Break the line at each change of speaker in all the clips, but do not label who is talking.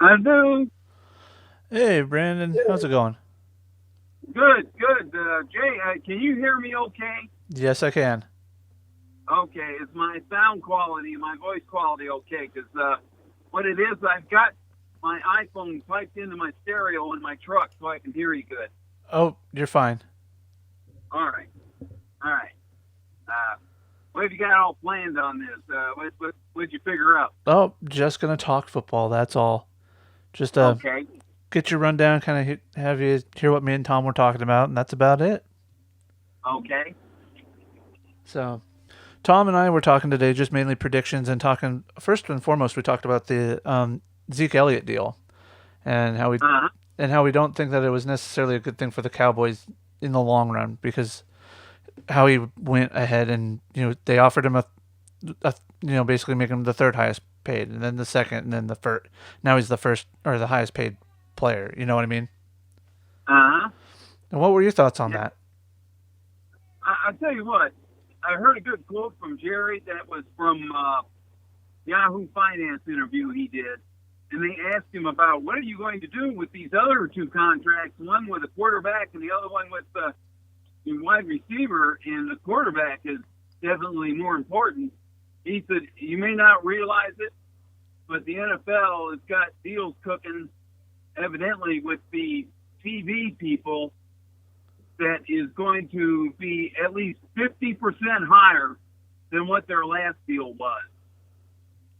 I do.
Hey, Brandon, how's it going?
Good, good. Jay, can you hear me okay?
Yes, I can.
Okay, is my sound quality, my voice quality okay? Because what it is, I've got my iPhone piped into my stereo in my truck so I can hear you good.
Oh, you're fine.
All right, all right. What have you got all planned on this? What'd you figure out?
Oh, just gonna talk football. That's all. Just
Okay,
get your rundown, kind of have you hear what me and Tom were talking about, and that's about it.
okay.
So, Tom and I were talking today, just mainly predictions and talking. First and foremost, we talked about the Zeke Elliott deal and
Uh-huh.
how we don't think that it was necessarily a good thing for the Cowboys in the long run because how he went ahead and they offered him basically making him the third highest paid, and then the second, and then the first. Now he's the first or the highest paid player. You know what I mean?
Uh-huh.
And what were your thoughts on
Yeah.
that?
I tell you what, I heard a good quote from Jerry that was from Yahoo Finance interview he did, and they asked him about what are you going to do with these other two contracts, one with a quarterback and the other one with the wide receiver, and the quarterback is definitely more important. He said, you may not realize it, but the NFL has got deals cooking evidently with the TV people that is going to be at least 50% higher than what their last deal was.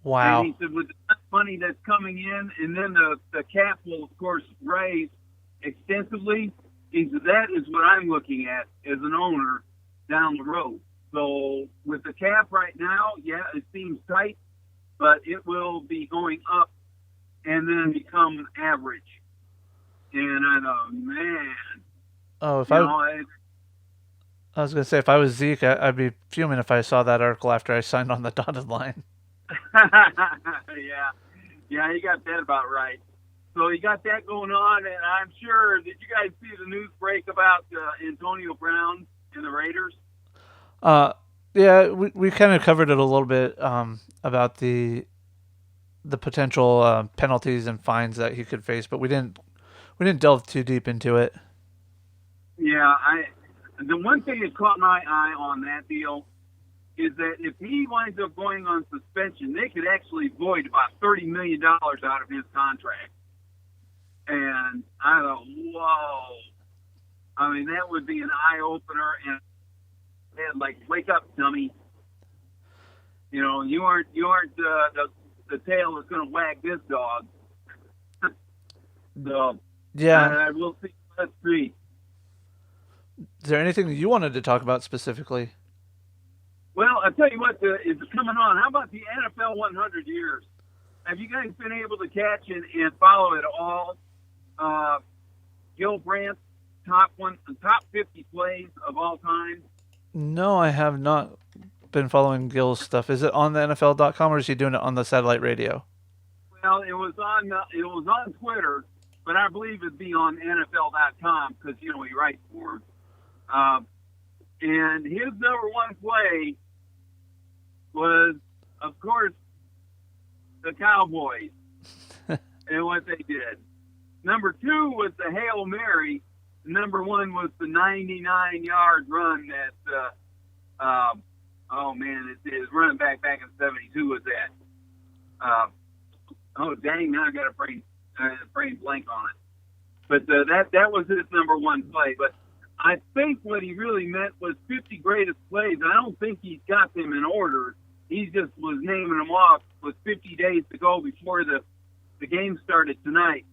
And
Wow.
he said, with the money that's coming in, and then the cap will, of course, raise extensively. He said, that is what I'm looking at as an owner down the road. So with the cap right now, yeah, it seems tight, but it will be going up and then become average. And I thought, man,
Oh, if
you
I
know,
I was gonna say if I was Zeke, I'd be fuming if I saw that article after I signed on the dotted line.
yeah, yeah, you got that about right. So you got that going on, and I'm sure. Did you guys see the news break about Antonio Brown and the Raiders?
Uh, yeah, we kind of covered it a little bit about the potential penalties and fines that he could face, but we didn't delve too deep into it.
Yeah, I. The one thing that caught my eye on that deal is that if he winds up going on suspension, they could actually void about $30 million out of his contract. And I thought, whoa. I mean, that would be an eye opener, and like, wake up, dummy. You know, you aren't the tail that's going to wag this dog. So
Yeah.
I will see. Let's see.
Is there anything that you wanted to talk about specifically?
Well, I tell you what is coming on. How about the NFL 100 years? Have you guys been able to catch and follow it all? Uh, Gil Brandt's top 50 plays of all time.
No, I have not been following Gill's stuff. Is it on the NFL.com or is he doing it on the satellite radio?
Well, it was on Twitter, but I believe it'd be on NFL.com because he writes for him. Um, and his number one play was, of course, the Cowboys and what they did. Number two was the Hail Mary. Number one was the 99-yard run that, oh man, his running back in '72 was that. Oh dang, now I got a brain blank on it. But that was his number one play. But I think what he really meant was 50 greatest plays. I don't think he's got them in order. He just was naming them off with 50 days to go before the game started tonight.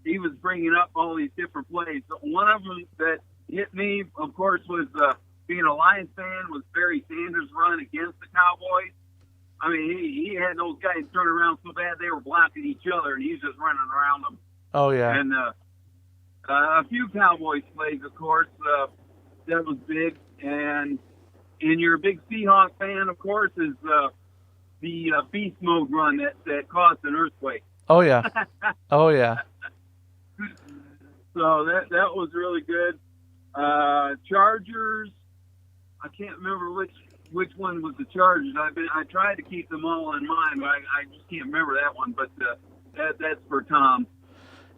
He was bringing up all these different plays. But one of them that hit me, of course, was being a Lions fan, was Barry Sanders' run against the Cowboys. I mean, he had those guys turn around so bad they were blocking each other, and he was just running around them.
Oh yeah.
And a few Cowboys plays, of course, that was big. And you're a big Seahawk fan, of course, is the beast mode run that caused an earthquake.
Oh yeah. Oh yeah.
So that was really good. Chargers. I can't remember which one was the Chargers. I tried to keep them all in mind, but I just can't remember that one. But that's for Tom.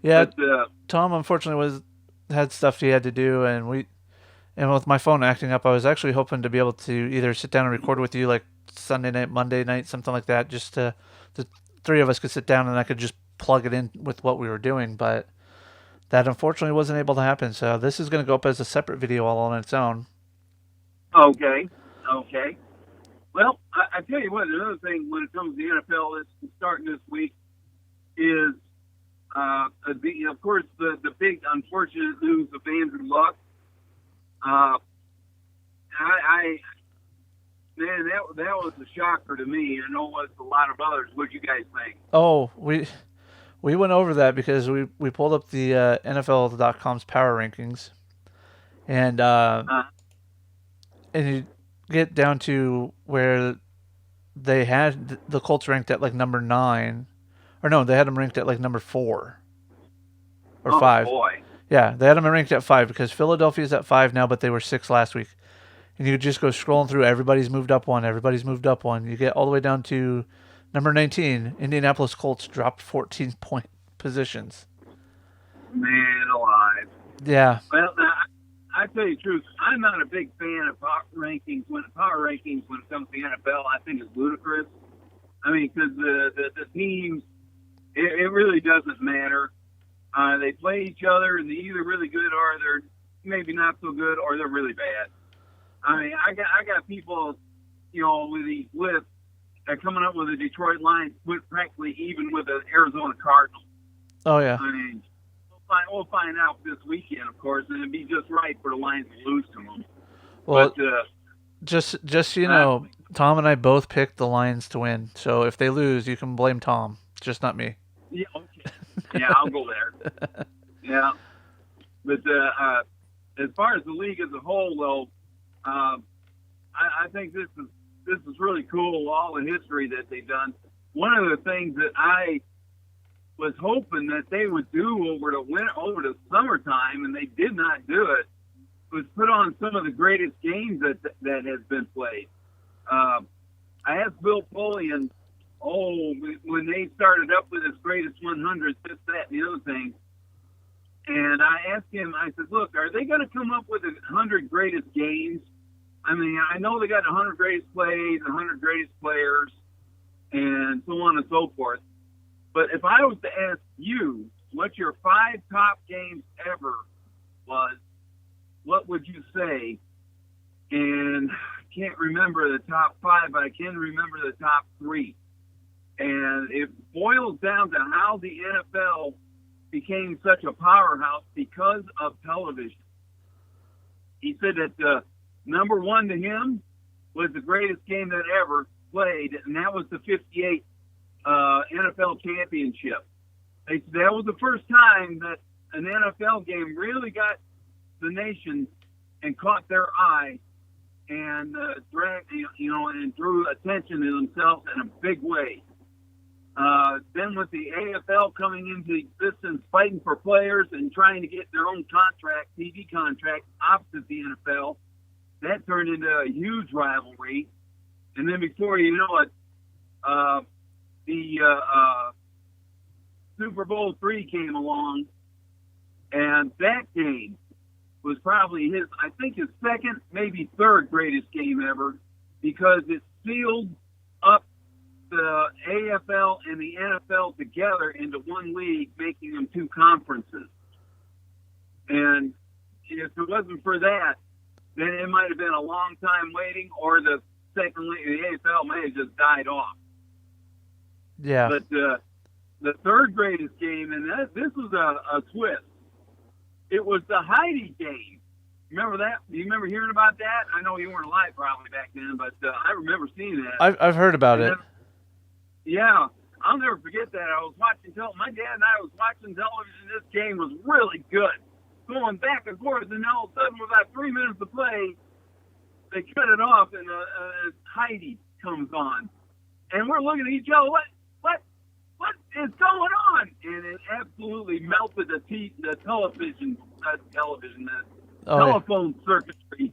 Yeah,
But,
Tom unfortunately had stuff he had to do, and with my phone acting up, I was actually hoping to be able to either sit down and record with you like Sunday night, Monday night, something like that, just to the three of us could sit down and I could just plug it in with what we were doing, but that unfortunately wasn't able to happen. So this is going to go up as a separate video all on its own.
okay. Well, I tell you what, another thing when it comes to the NFL is starting this week is, of course, the big unfortunate news of Andrew Luck. Man, that was a shocker to me. I know it was a lot of others. What do you guys think?
Oh, we went over that because we pulled up the NFL.com's power rankings, and you get down to where they had the Colts ranked at like number 9, or no, they had them ranked at like number 4 or 5.
Boy.
Yeah, they had them ranked at 5 because Philadelphia's at 5 now, but they were 6 last week. And you just go scrolling through. Everybody's moved up one. Everybody's moved up one. You get all the way down to number 19. Indianapolis Colts dropped 14-point positions.
Man alive.
Yeah.
Well, I tell you the truth, I'm not a big fan of power rankings. When it comes to the NFL, I think it's ludicrous. I mean, because the teams, it really doesn't matter. They play each other, and they're either really good or they're maybe not so good, or they're really bad. I mean, I got people, with these lists coming up with the Detroit Lions split practically even with the Arizona Cardinals.
Oh yeah.
I mean, we'll find out this weekend, of course, and it'd be just right for the Lions to lose to them.
Well,
but,
just so you know, Tom and I both picked the Lions to win. So if they lose, you can blame Tom, just not me.
Yeah, okay. Yeah, I'll go there. Yeah, but as far as the league as a whole, though, I think this is really cool. All the history that they've done. One of the things that I was hoping that they would do over the summertime, and they did not do it, was put on some of the greatest games that has been played. I asked Bill Polian, when they started up with this greatest 100, this, that, and the other thing, and I asked him, I said, look, are they going to come up with 100 greatest games? I mean, I know they got 100 greatest plays, 100 greatest players, and so on and so forth. But if I was to ask you what your 5 top games ever was, what would you say? And I can't remember the top 5, but I can remember the top 3. And it boils down to how the NFL became such a powerhouse because of television. He said that number 1 to him was the greatest game that ever played, and that was the 58 NFL championship. They said that was the first time that an NFL game really got the nation and caught their eye and and drew attention to themselves in a big way. Then with the AFL coming into existence, fighting for players and trying to get their own TV contract opposite the NFL, that turned into a huge rivalry. And then before you know it, the Super Bowl III came along, and that game was probably his second, maybe third greatest game ever, because it sealed up the AFL and the NFL together into one league, making them 2 conferences. And if it wasn't for that, then it might have been a long time waiting, or the second league, the AFL may have just died off.
Yeah.
But the third greatest game, and this was a twist. It was the Heidi game. Remember that? Do you remember hearing about that? I know you weren't alive probably back then, but I remember seeing that.
I've heard about it.
Yeah, I'll never forget that. I was watching my dad and I was watching television. This game was really good, going back and forth, and all of a sudden, with about 3 minutes to play, they cut it off, and Heidi comes on, and we're looking at each other. What is going on? And it absolutely melted the telephone circuitry.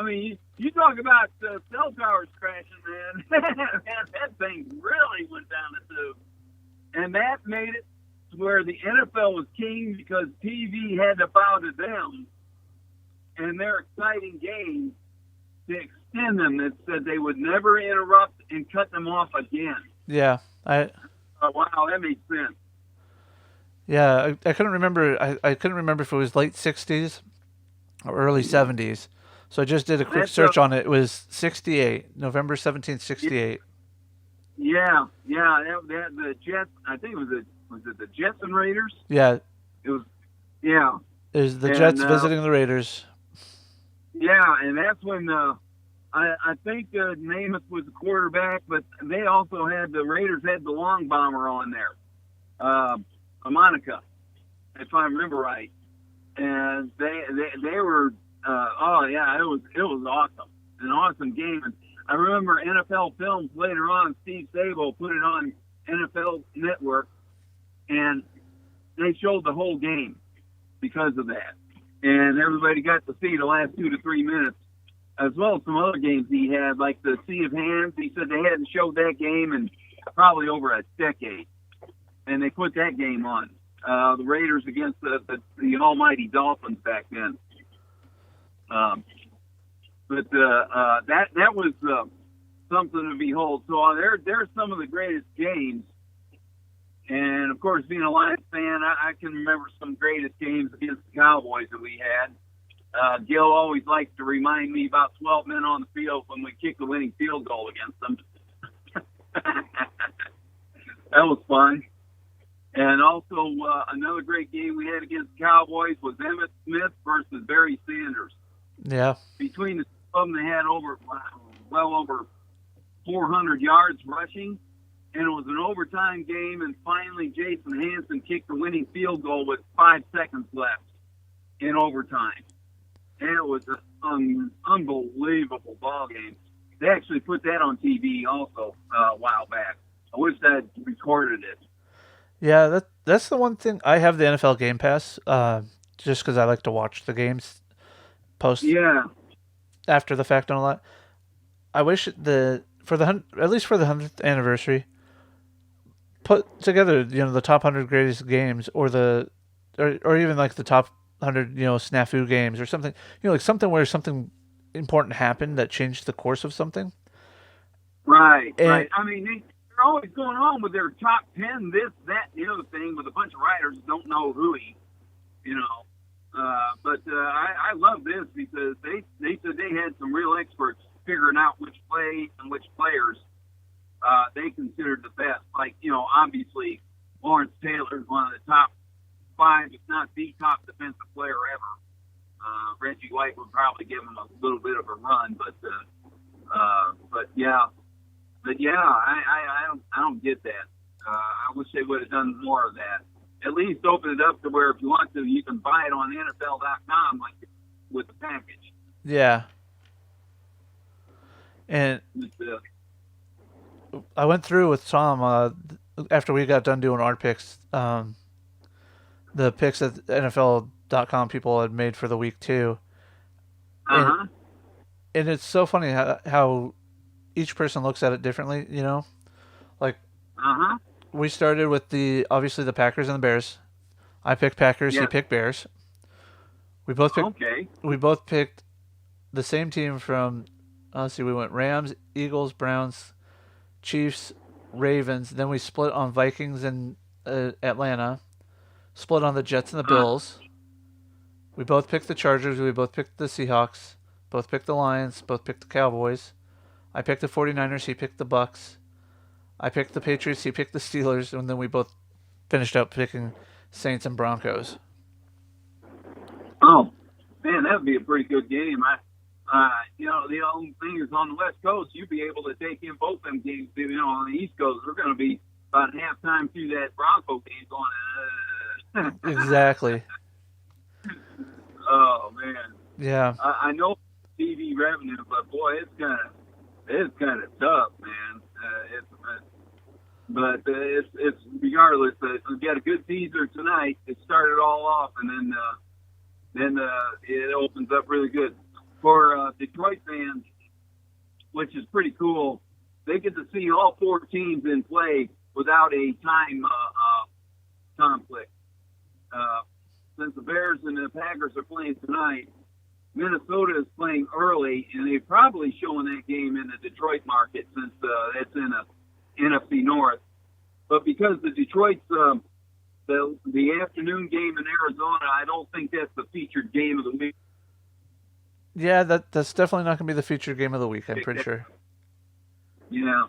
I mean, you talk about cell towers crashing, man. That thing really went down the tube. And that made it to where the NFL was king because TV had to bow to them and their exciting games to extend them. That said they would never interrupt and cut them off again.
Yeah,
Wow, that makes sense.
yeah, I couldn't remember. I couldn't remember if it was late '60s or early '70s. So I just did a quick search on it. It was '68, November 17th, '68.
Yeah. That the Jets. I think was it the Jets and Raiders?
Yeah,
It was. Yeah.
it was the Jets visiting the Raiders.
Yeah, and that's when I think Namath was the quarterback, but they also had the Raiders had the long bomber on there, Monica, if I remember right, and they were oh yeah, it was awesome, an awesome game. And I remember NFL Films later on. Steve Sabo put it on NFL Network, and they showed the whole game because of that. And everybody got to see the last 2 to 3 minutes, as well as some other games he had, like the Sea of Hands. He said they hadn't showed that game in probably over a decade, and they put that game on. The Raiders against the almighty Dolphins back then. But that was something to behold. So there's some of the greatest games. And, of course, being a Lions fan, I can remember some greatest games against the Cowboys that we had. Gil always likes to remind me about 12 men on the field when we kicked the winning field goal against them. That was fun. And also another great game we had against the Cowboys was Emmitt Smith versus Barry Sanders.
Yeah.
Between the two of them, they had well over 400 yards rushing. And it was an overtime game, and finally Jason Hansen kicked the winning field goal with 5 seconds left in overtime. And it was an unbelievable ball game. They actually put that on TV also a while back. I wish I had recorded it.
Yeah, that's the one thing. I have the NFL Game Pass just because I like to watch the games after the fact and all that. I wish at least for the 100th anniversary, put together the top 100 greatest games or even like the top 100 snafu games or something, like something where something important happened that changed the course of something.
Right. I mean, they're always going on with their top 10, this, that, the other thing with a bunch of writers who don't know who but I love this because they said they had some real experts figuring out which plays and which players they considered the best. Like, obviously Lawrence Taylor is one of the top 5, if not the top defensive player ever. Reggie White would probably give him a little bit of a run, but yeah, I don't get that. I wish they would have done more of that. At least open it up to where if you want to, you can buy it on NFL.com like with the package.
Yeah. And I went through with Tom after we got done doing our picks, the picks that NFL.com people had made for the week too.
Uh-huh.
And it's so funny how each person looks at it differently, Like, we started with obviously the Packers and the Bears. I picked Packers, he picked Bears. We both picked the same team from, let's see, we went Rams, Eagles, Browns, Chiefs, Ravens. Then we split on Vikings and Atlanta. Split on the Jets and the Bills. We both picked the Chargers. We both picked the Seahawks. Both picked the Lions. Both picked the Cowboys. I picked the 49ers. He picked the Bucks. I picked the Patriots. He picked the Steelers. And then we both finished up picking Saints and Broncos.
Oh, man, that would be a pretty good game. The only thing is on the West Coast, you'd be able to take in both them games. On the East Coast, we're going to be about halftime through that Bronco game going.
Exactly.
Oh man.
Yeah.
I know TV revenue, but boy, it's kind of tough, man. It's regardless. We got a good teaser tonight. It started all off, and then it opens up really good. for Detroit fans, which is pretty cool. They get to see all 4 teams in play without a time conflict. Since the Bears and the Packers are playing tonight, Minnesota is playing early, and they're probably showing that game in the Detroit market since it's in a NFC North. But because the Detroit's the afternoon game in Arizona, I don't think that's the featured game of the week.
Yeah, that's definitely not going to be the featured game of the week, I'm pretty sure.
Yeah.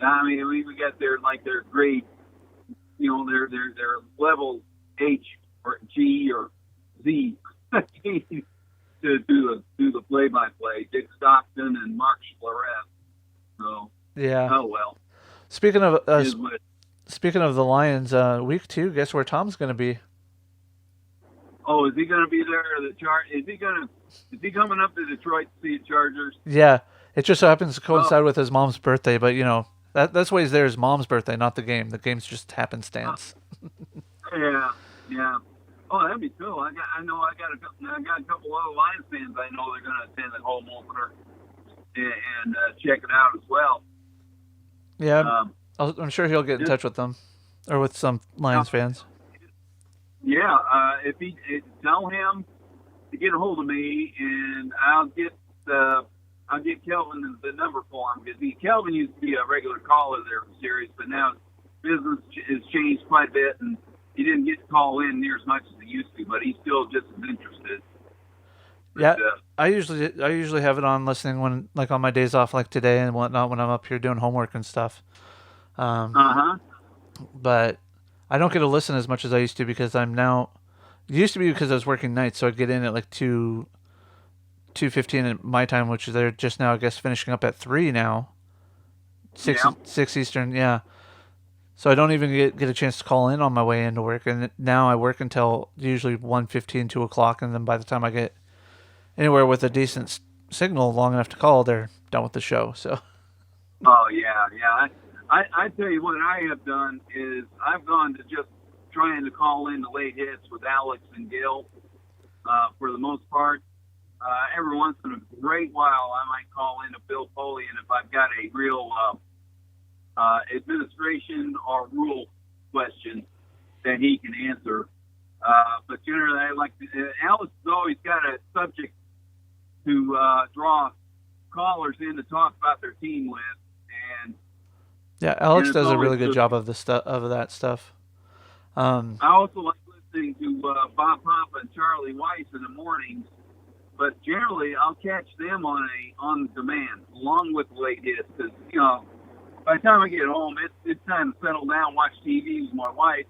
I mean, we got their grade, their level H or G or Z to do the play-by-play. Dick Stockton and Mark Schlereth. So
yeah.
Oh well.
Speaking of the Lions, week 2, guess where Tom's going to be?
Oh, is he going to be there? Is he coming up to Detroit to see the Chargers?
Yeah, it just so happens to coincide with his mom's birthday, but that's why he's there. His mom's birthday, not the game. The game's just happenstance.
Yeah. Oh, that'd be cool. I got a couple other Lions fans I know they're going to attend the home opener and check it out as well.
Yeah, I'm sure he'll get in touch with them or with some Lions fans.
Yeah, if tell him to get a hold of me, and I'll get Kelvin the number for him, because Kelvin used to be a regular caller there for series, but now business has changed quite a bit, and he didn't get to call in near as much as he used to, but he's still just as interested.
Yeah, I usually have it on listening when, like, on my days off, like today and whatnot, when I'm up here doing homework and stuff. But I don't get to listen as much as I used to, because it used to be because I was working nights, so I'd get in at like 2:15 at my time, which they're just now, I guess, finishing up at 3 now. 6 Eastern, yeah. So I don't even get a chance to call in on my way into work, and now I work until usually 1:15, 2 o'clock, and then by the time I get anywhere with a decent signal long enough to call, they're done with the show. So.
Oh yeah. I tell you what I have done is I've gone to just trying to call in the late hits with Alex and Gil for the most part. Every once in a great while, I might call in to Bill Foley, and if I've got a real administration or rule question that he can answer. But generally, Alex has always got a subject to draw callers in to talk about their team with, and
yeah, Alex does a really good job of that stuff.
I also like listening to Bob Papa and Charlie Weiss in the mornings, but generally I'll catch them on demand along with the late hits, because by the time I get home, it's time to settle down, watch TV with my wife,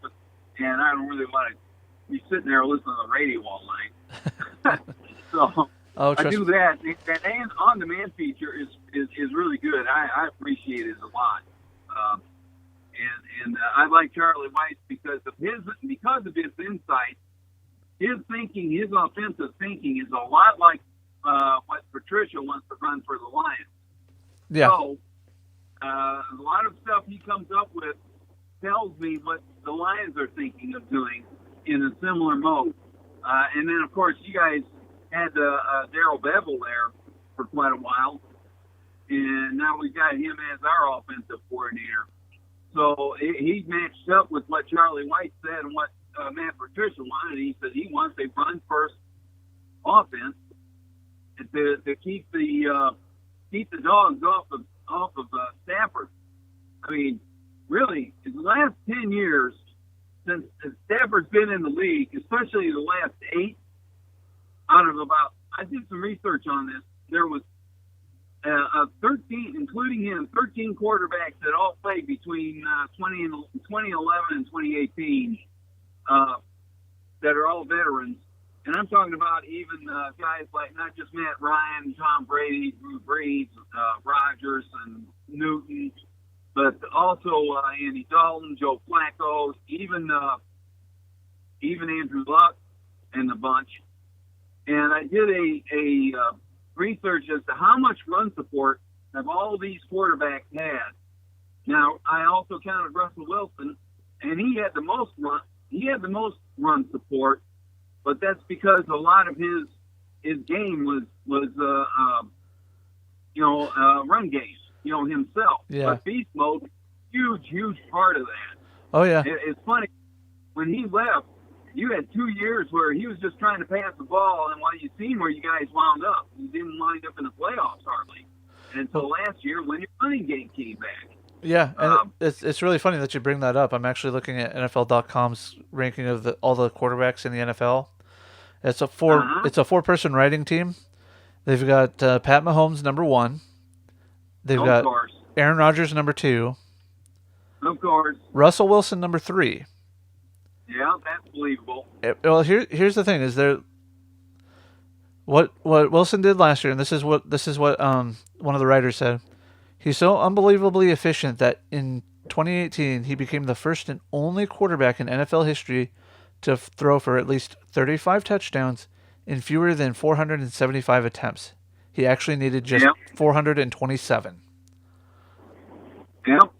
and I don't really want to be sitting there listening to the radio all night. So I do that. That on-demand feature is really good. I appreciate it a lot. And I like Charlie Weiss because of his insight, his thinking, his offensive thinking is a lot like what Patricia wants to run for the Lions.
Yeah.
So a lot of stuff he comes up with tells me what the Lions are thinking of doing in a similar mode. And then, of course, you guys had Darrell Bevel there for quite a while, and now we've got him as our offensive coordinator. So he matched up with what Charlie White said and what Matt Patricia wanted. He said he wants a run-first offense to keep the dogs off of Stafford. I mean, really, in the last 10 years, since Stafford's been in the league, especially the last 8, out of about, I did some research on this, there was 13, including him, 13 quarterbacks that all played between 2011 and 2018 that are all veterans. And I'm talking about even guys like not just Matt Ryan, Tom Brady, Drew Brees, Rodgers, and Newton, but also Andy Dalton, Joe Flacco, even Andrew Luck and the bunch. And I did a research as to how much run support have all these quarterbacks had. Now, I also counted Russell Wilson, and he had the most run support, but that's because a lot of his his game was run game, himself.
Yeah.
But beast mode, huge part of that.
Oh yeah.
It's funny when he left. You had 2 years where he was just trying to pass the ball, and while you seen where you guys wound up, you didn't wind up in the playoffs hardly. And so last year, when your running game came back.
Yeah, and it's really funny that you bring that up. I'm actually looking at NFL.com's ranking of all the quarterbacks in the NFL. It's a four-person writing team. They've got Pat Mahomes number 1. They've got Aaron Rodgers number 2.
Of course.
Russell Wilson number 3.
Yeah, that's believable.
Well, here's the thing: is there what Wilson did last year, and this is what one of the writers said. He's so unbelievably efficient that in 2018 he became the first and only quarterback in NFL history to throw for at least 35 touchdowns in fewer than 475 attempts. He actually needed just 427.
Yep,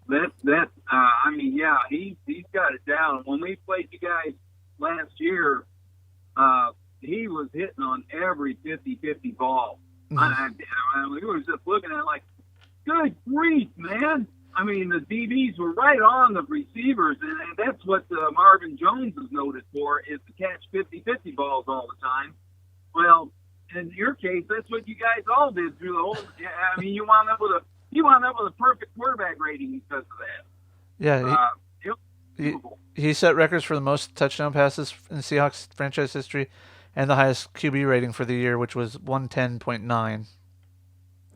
he's got it down. When we played you guys last year, he was hitting on every 50-50 ball. Mm-hmm. We were just looking at it like, good grief, man. I mean, the DBs were right on the receivers, and that's what Marvin Jones is noted for, is to catch 50-50 balls all the time. Well, in your case, that's what you guys all did through the whole. I mean, you wound up with a perfect quarterback rating because of that.
Yeah, he set records for the most touchdown passes in Seahawks franchise history, and the highest QB rating for the year, which was 110.9.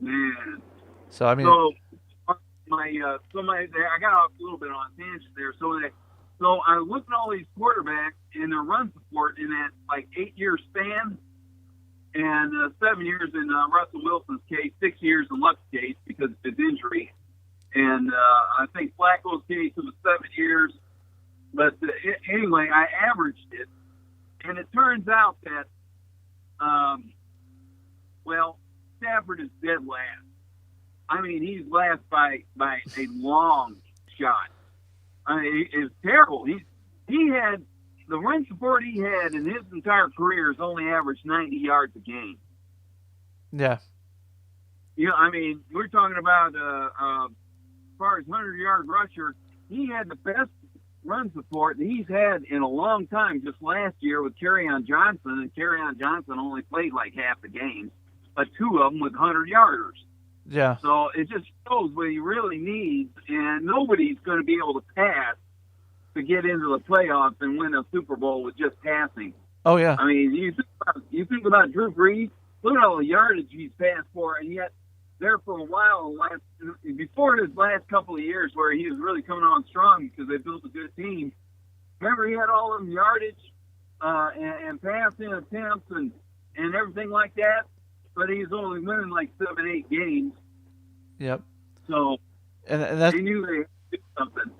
Man.
So I mean,
I got off a little bit on a tangent there. So I looked at all these quarterbacks and their run support in that 8-year span, and 7 years in Russell Wilson's case, 6 years in Luck's case because of his injury, and I think Flacco's case it was 7 years. But anyway, I averaged it, and it turns out that Stafford is dead last. I mean, he's last by a long shot. I mean, it's terrible. He had the run support he had in his entire career has only averaged 90 yards a game.
Yeah.
I mean, we're talking about as far as 100-yard rusher, he had the best run support that he's had in a long time. Just last year with Kerryon Johnson, and Kerryon Johnson only played like half the games, but 2 of them with 100-yarders.
Yeah.
So it just shows what he really needs, and nobody's going to be able to pass to get into the playoffs and win a Super Bowl with just passing.
Oh yeah.
I mean, you think about Drew Brees. Look at all the yardage he's passed for, and yet there for a while, before his last couple of years, where he was really coming on strong because they built a good team. Remember, he had all of them yardage and passing attempts and everything like that. But he's only winning 7-8 games.
Yep.
So
and that's,
they knew they had to do something.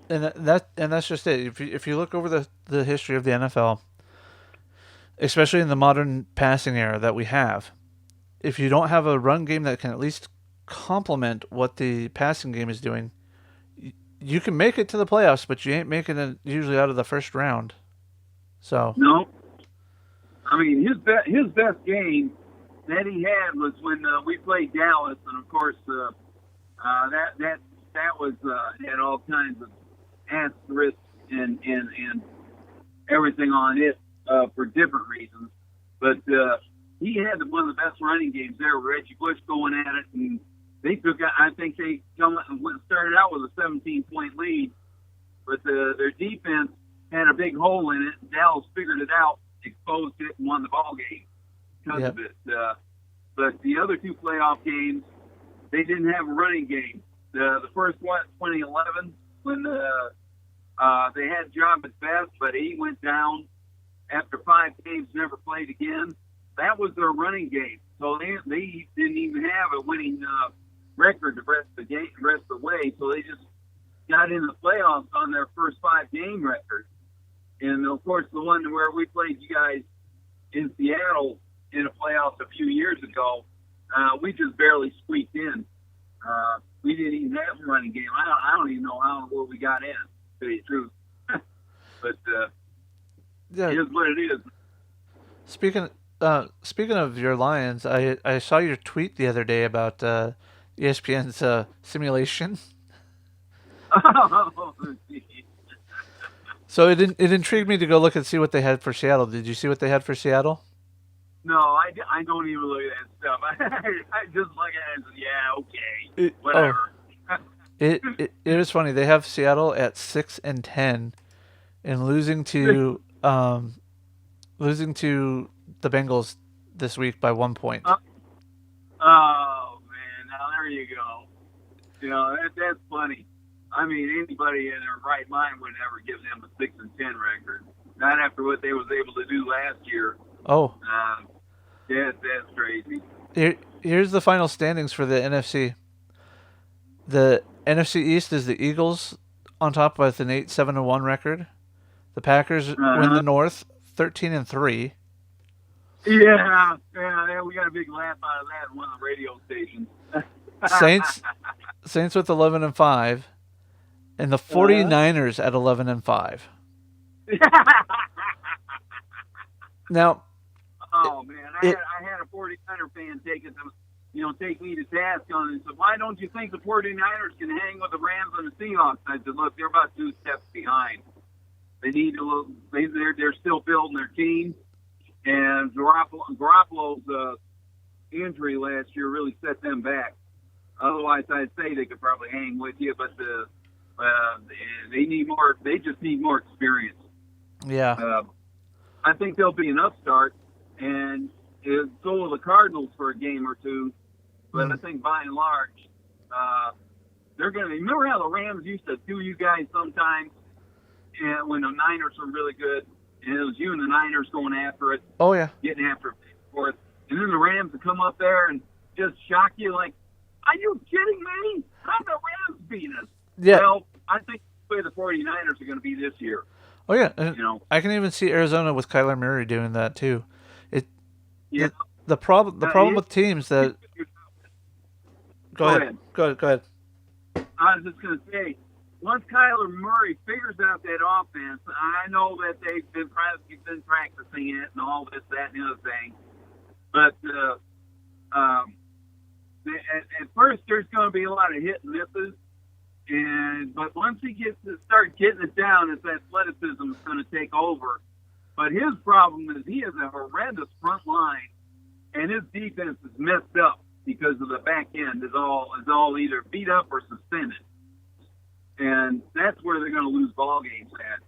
And that's just it. If you look over the history of the NFL, especially in the modern passing era that we have, if you don't have a run game that can at least complement what the passing game is doing, you can make it to the playoffs, but you ain't making it usually out of the first round. So
no. I mean, his best game that he had was when we played Dallas, and of course that was had all kinds of asterisks and everything on it for different reasons. But he had one of the best running games there. Reggie Bush going at it, and they took. I think they started out with a 17-point lead, but their defense had a big hole in it. And Dallas figured it out, exposed it, and won the ball game because of it. But the other 2 playoff games, they didn't have a running game. The first one, 2011, when they had John Best, but he went down after 5 games, never played again. That was their running game. So they didn't even have a winning record the rest of the way. So they just got in the playoffs on their first 5-game record. And of course, the one where we played you guys in Seattle in the playoffs a few years ago, we just barely squeaked in. We didn't even have a running game. I don't even know where we got in, to tell you the truth. But it is what it is.
Speaking speaking of your Lions, I saw your tweet the other day about ESPN's simulation. So it intrigued me to go look and see what they had for Seattle. Did you see what they had for Seattle?
No, I don't even look at that stuff. I just look at it and say, yeah, okay,
Oh,
whatever.
it is funny. They have Seattle at 6-10 and losing to the Bengals this week by 1 point.
Oh man, now there you go. That's funny. I mean, anybody in their right mind would never give them a 6-10 record. Not after what they was able to do last year.
Oh,
That's crazy.
here's the final standings for the NFC. The NFC East is the Eagles on top with an 8-7-1 record. The Packers win the North 13-3.
Yeah, we got a big laugh out of that in one of the radio stations.
Saints with 11-5, and the 49ers at 11-5. Now,
oh man, I had a 49er fan take me to task on it and said, why don't you think the 49ers can hang with the Rams and the Seahawks? I said, look, they're about 2 steps behind. They need to look. They're still building their team, and Garoppolo's injury last year really set them back. Otherwise, I'd say they could probably hang with you, but they need more. They just need more experience.
Yeah.
I think they'll be an upstart, and so will the Cardinals for a game or two. But I think by and large, they're going to. Remember how the Rams used to do you guys sometimes, and when the Niners were really good, and it was you and the Niners going after it.
Oh yeah.
Getting after it for it, and then the Rams would come up there and just shock you like, are you kidding me? How the Rams beat us?
Yeah.
Well, I think the 49ers are going to be this year.
Oh yeah. I can even see Arizona with Kyler Murray doing that too. The problem with teams that Go ahead.
I was just going to say, once Kyler Murray figures out that offense, I know that they've been practicing it and all this, that, and the other thing. But at first, there's going to be a lot of hit and misses. But once he start getting it down, his athleticism is going to take over. But his problem is he has a horrendous front line, and his defense is messed up because of the back end is all either beat up or suspended. And that's where they're going to lose ball games at.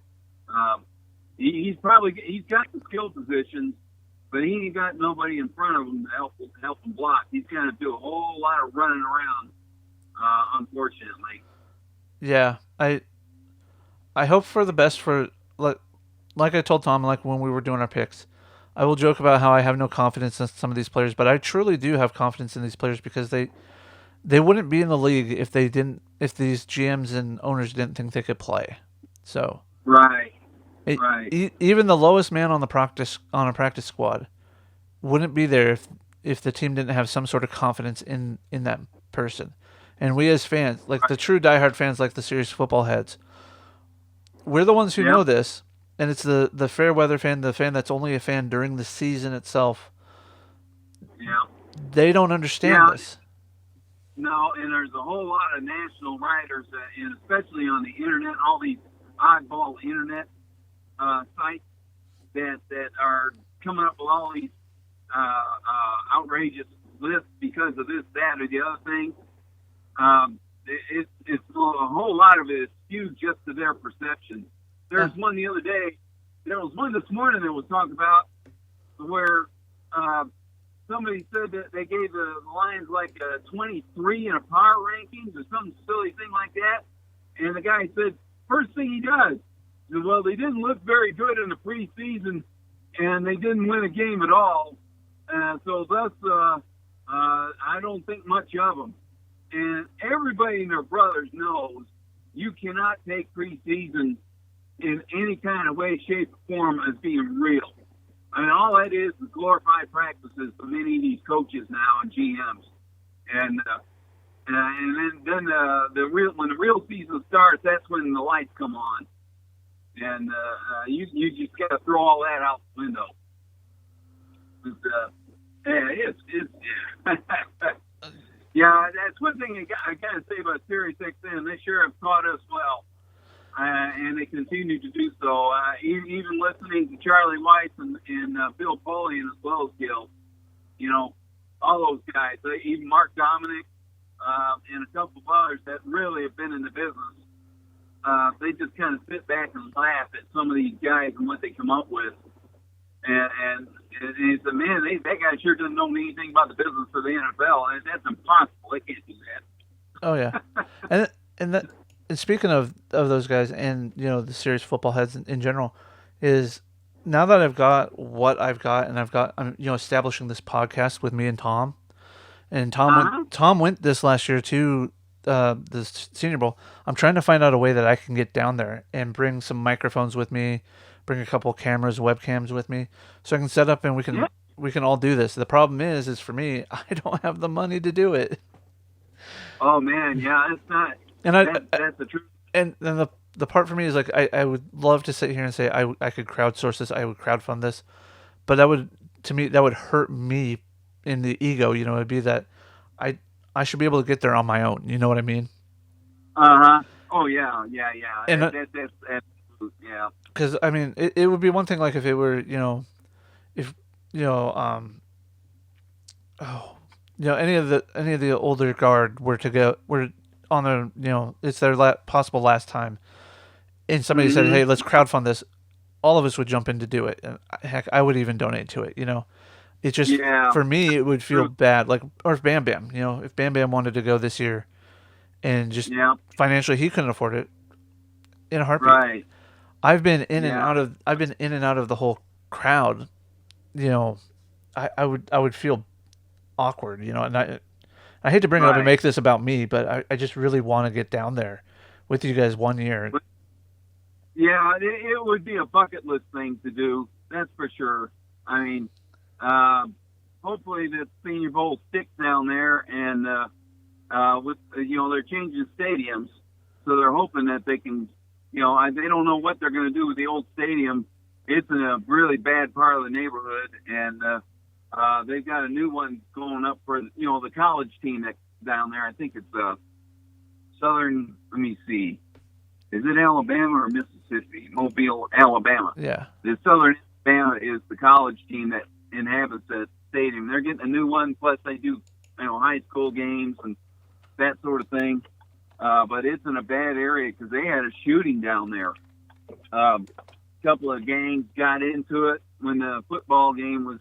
He's got the skill positions, but he ain't got nobody in front of him to help him block. He's going to do a whole lot of running around, unfortunately.
Yeah, I hope for the best for like I told Tom, like when we were doing our picks. I will joke about how I have no confidence in some of these players, but I truly do have confidence in these players because they wouldn't be in the league if these GMs and owners didn't think they could play. So
right.
Even the lowest man on a practice squad wouldn't be there if the team didn't have some sort of confidence in that person. And we as fans, like the true diehard fans, like the serious football heads, we're the ones who know this. And it's the fair weather fan, the fan that's only a fan during the season itself.
Yeah.
They don't understand this.
No, and there's a whole lot of national writers, and especially on the internet, all these oddball internet sites that are coming up with all these outrageous lists because of this, that, or the other thing. It's a whole lot of it is skewed just to their perception. There's one the other day. There was one this morning that was talked about where somebody said that they gave the Lions like a 23 in a power rankings or some silly thing like that. And the guy said, first thing he does, well, they didn't look very good in the preseason, and they didn't win a game at all. So thus, I don't think much of them. And everybody and their brothers knows you cannot take preseason in any kind of way, shape, or form as being real. I mean, all that is glorified practices for many of these coaches now and GMs. And then when the real season starts, that's when the lights come on. And you just got to throw all that out the window. Yeah, it's yeah. That's one thing I gotta say about Sirius XM. They sure have taught us well, and they continue to do so. Even listening to Charlie Weiss and Bill Polian as well as Gil, you know, all those guys, even Mark Dominic, and a couple of others that really have been in the business. They just kind of sit back and laugh at some of these guys and what they come up with. And it's a man, that guy sure doesn't know anything about the business of the NFL, and that's impossible. They can't do that.
Oh yeah, and speaking of those guys, and the serious football heads in general, is now that I've got what I've got, and I'm establishing this podcast with me and Tom, and Tom went this last year to the Senior Bowl. I'm trying to find out a way that I can get down there and bring some microphones with me, bring a couple cameras, webcams with me, so I can set up and we can all do this. The problem is for me, I don't have the money to do it.
Oh man, yeah, it's not.
And
that's the truth.
And then the part for me is like I would love to sit here and say I could crowdsource this, I would crowdfund this, but that would hurt me in the ego. It'd be that I should be able to get there on my own. You know what I mean?
Oh yeah. And that's yeah.
Because I mean, it would be one thing like if it were any of the older guard were on their it's their possible last time, and somebody said, hey, let's crowdfund this, all of us would jump in to do it, and heck, I would even donate to it. It's just for me, it would feel bad. Like, or if Bam Bam, if Bam Bam wanted to go this year, and just financially he couldn't afford it in a heartbeat.
Right.
I've been in and out of the whole crowd. I would feel awkward, and I hate to bring it up and make this about me, but I just really want to get down there with you guys one year.
Yeah, it would be a bucket list thing to do. That's for sure. I mean, hopefully the Senior Bowl sticks down there, and with they're changing stadiums, so they're hoping that they can. They don't know what they're going to do with the old stadium. It's in a really bad part of the neighborhood, and they've got a new one going up for the college team that's down there. I think it's Southern. Let me see. Is it Alabama or Mississippi? Mobile, Alabama.
Yeah.
The Southern Alabama is the college team that inhabits that stadium. They're getting a new one. Plus, they do high school games and that sort of thing. But it's in a bad area because they had a shooting down there. A couple of gangs got into it when the football game was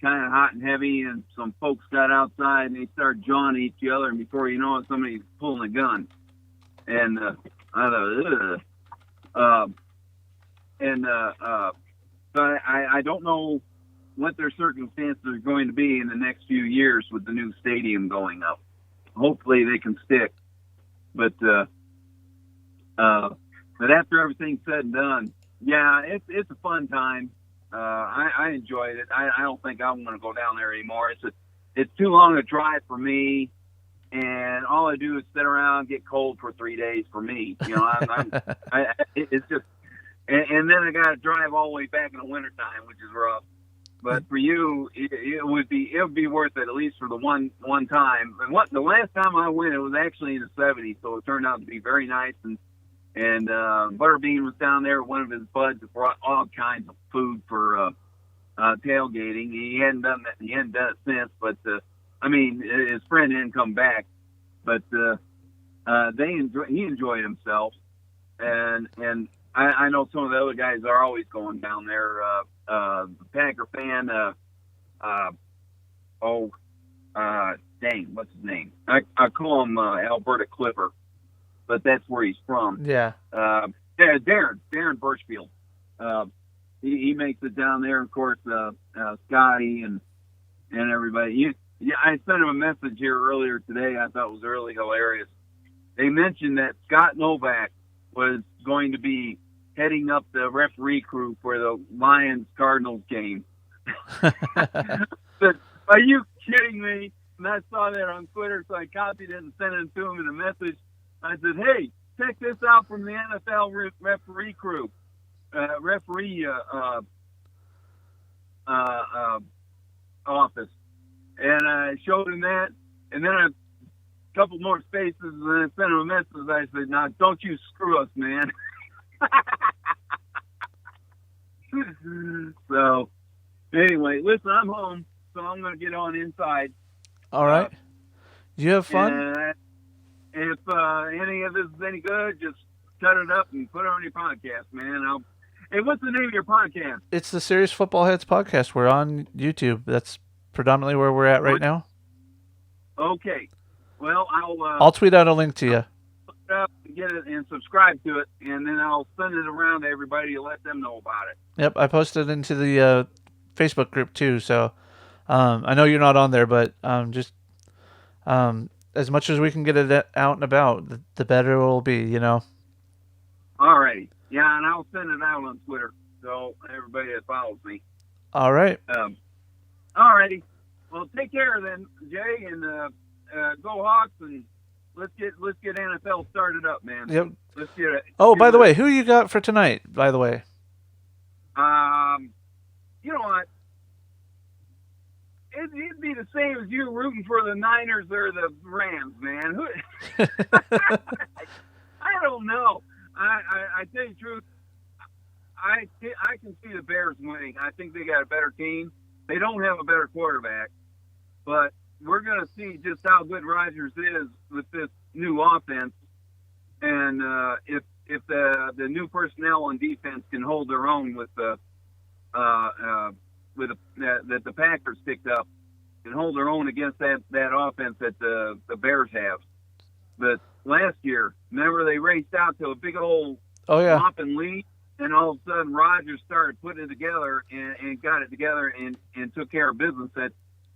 kind of hot and heavy, and some folks got outside and they started jawing each other, and before you know it, somebody's pulling a gun. And I thought, so I don't know what their circumstances are going to be in the next few years with the new stadium going up. Hopefully they can stick. But after everything's said and done, yeah, it's a fun time. I enjoyed it. I don't think I'm going to go down there anymore. It's too long a drive for me, and all I do is sit around, get cold for 3 days for me. It's just, and then I got to drive all the way back in the wintertime, which is rough. But for you, it would be worth it, at least for the one time. And the last time I went, it was actually in the 70s, so it turned out to be very nice. And Butterbean was down there. One of his buds brought all kinds of food for tailgating. He hadn't done that. He hadn't done it since. But his friend didn't come back. But he enjoyed himself. And I know some of the other guys are always going down there. Packer fan. What's his name? I call him Alberta Clipper, but that's where he's from.
Yeah.
Darren Birchfield. He makes it down there. Of course, Scotty and everybody. I sent him a message here earlier today. I thought it was really hilarious. They mentioned that Scott Novak was going to be heading up the referee crew for the Lions-Cardinals game. But, are you kidding me? And I saw that on Twitter, so I copied it and sent it to him in a message. I said, hey, check this out from the NFL referee crew. office. And I showed him that, and then a couple more spaces, and then I sent him a message. I said, "Now, don't you screw us, man." So, anyway, listen, I'm home, so I'm going to get on inside.
All right. You have fun.
And if any of this is any good, just cut it up and put it on your podcast, man. Hey, what's the name of your podcast?
It's the Serious Football Heads podcast. We're on YouTube. That's predominantly where we're at right now.
Okay. Well,
I'll tweet out a link to you.
Look it up and get it and subscribe to it, and then I'll send it around to everybody to let them know about it.
Yep, I posted into the Facebook group too. So I know you're not on there, but just as much as we can get it out and about, the better it will be. You know.
All right. Yeah, and I'll send it out on Twitter, so everybody that follows me.
All right.
All righty. Well, take care then, Jay, and go Hawks, and let's get NFL started up, man.
Yep.
Let's get it.
Oh, by the way, who you got for tonight? By the way.
You know what? It'd be the same as you rooting for the Niners or the Rams, man. I don't know. I tell you the truth, I can see the Bears winning. I think they got a better team. They don't have a better quarterback, but we're going to see just how good Rodgers is with this new offense, and if the new personnel on defense can hold their own with the that the Packers picked up, and hold their own against that offense that the Bears have. But last year, remember they raced out to a big old mopping lead, and all of a sudden Rodgers started putting it together and got it together and took care of business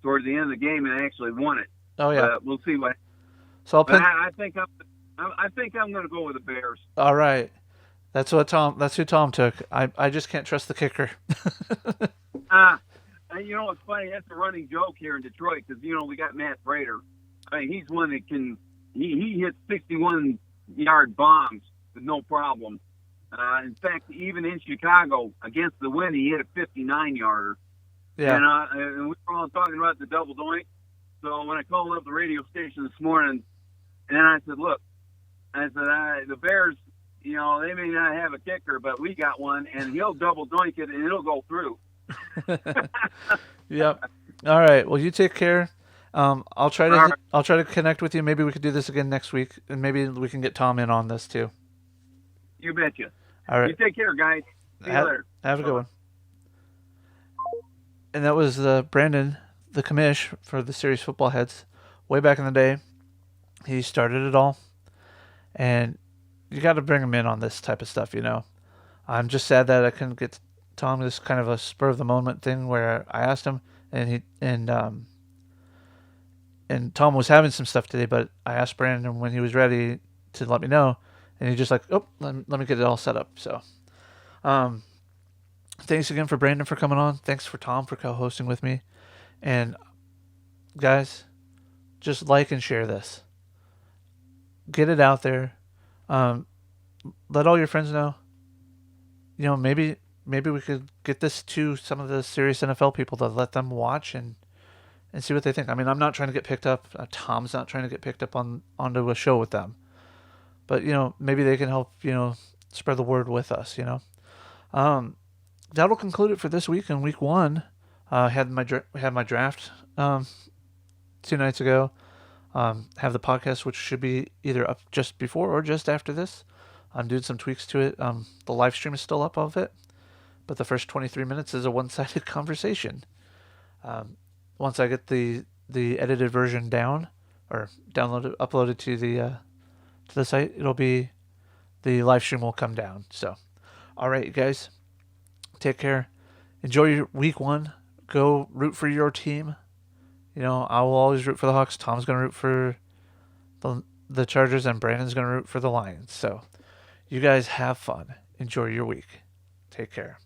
towards the end of the game and actually won it.
Oh yeah,
we'll see what.
So
I think I'm going to go with the Bears.
All right, that's who Tom took. I just can't trust the kicker.
You know what's funny? That's a running joke here in Detroit because we got Matt Prater. I mean, he's one that can. He hits 61-yard bombs with no problem. In fact, even in Chicago, against the wind, he hit a 59-yarder.
Yeah.
And we were all talking about the double doink. So when I called up the radio station this morning, and I said, look, the Bears, they may not have a kicker, but we got one, and he'll double doink it, and it'll go through.
Yep. All right. Well, you take care. I'll try to connect with you. Maybe we could do this again next week, and maybe we can get Tom in on this too.
You betcha.
All right.
You take care, guys. See you later.
Have a good one. And that was Brandon, the commish for the Serious Football Heads. Way back in the day, he started it all, and you got to bring him in on this type of stuff. I'm just sad that I couldn't get Tom. This kind of a spur of the moment thing where I asked him, and Tom was having some stuff today, but I asked Brandon when he was ready to let me know, and he just let me get it all set up. So, thanks again for Brandon for coming on. Thanks for Tom for co-hosting with me, and guys, just like and share this. Get it out there. Let all your friends know. Maybe we could get this to some of the serious NFL people to let them watch and see what they think. I mean, I'm not trying to get picked up. Tom's not trying to get picked up onto a show with them. But, maybe they can help, spread the word with us, That'll conclude it for this week. In week 1, had my draft 2 nights ago. Have the podcast, which should be either up just before or just after this. I'm doing some tweaks to it. The live stream is still up of it, but the first 23 minutes is a one-sided conversation. Once I get the edited version down or uploaded to the site, the live stream will come down. So, all right, you guys, take care. Enjoy your week 1. Go root for your team. I will always root for the Hawks. Tom's going to root for the Chargers, and Brandon's going to root for the Lions. So, you guys have fun. Enjoy your week. Take care.